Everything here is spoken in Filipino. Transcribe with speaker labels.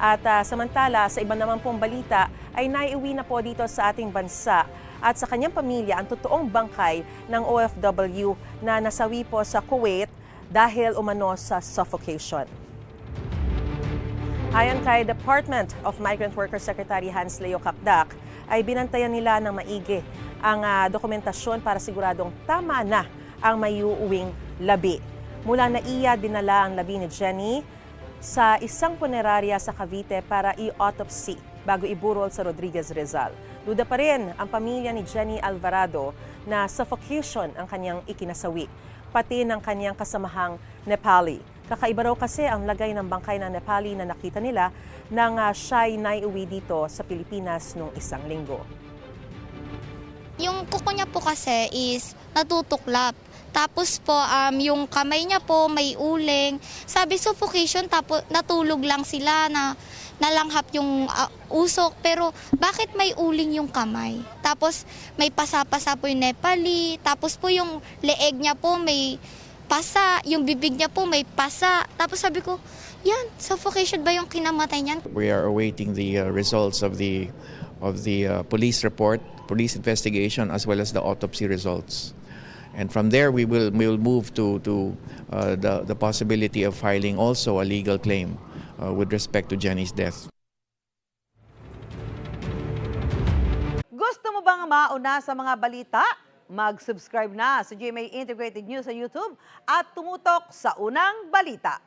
Speaker 1: At samantala, sa iba naman pong balita, ay naiuwi na po dito sa ating bansa at sa kanyang pamilya ang totoong bangkay ng OFW na nasawi po sa Kuwait dahil umano sa suffocation. Ayon kay Department of Migrant Workers Secretary Hans Leo Capdac, ay binantayan nila ng maigi ang dokumentasyon para siguradong tama na ang may uuwing labi. Mula NAIA, dinala ang labi ni Jenny sa isang punerarya sa Cavite para i-autopsy bago iburol sa Rodriguez Rizal. Duda pa rin ang pamilya ni Jenny Alvarado na suffocation ang kanyang ikinasawi, pati ng kanyang kasamahang Nepali. Kakaiba raw kasi ang lagay ng bangkay ng Nepali na nakita nila nang siya'y naiuwi dito sa Pilipinas noong isang linggo.
Speaker 2: Yung kuko niya po kasi is natutuklap. Tapos po, yung kamay niya po may uling. Sabi suffocation, tapos natulog lang sila na nalanghap yung usok. Pero bakit may uling yung kamay? Tapos may pasa-pasa po yung Nepali. Tapos po yung leeg niya po may pasa, yung bibig niya po may pasa. Tapos sabi ko, yan, suffocation ba yung kinamatay niyan?
Speaker 3: We are awaiting the results of the police report, police investigation, as well as the autopsy results. And from there, we will move to the possibility of filing also a legal claim with respect to Jenny's death.
Speaker 4: Gusto mo bang mauna sa mga balita? Mag-subscribe na sa GMA Integrated News sa YouTube at tumutok sa unang balita.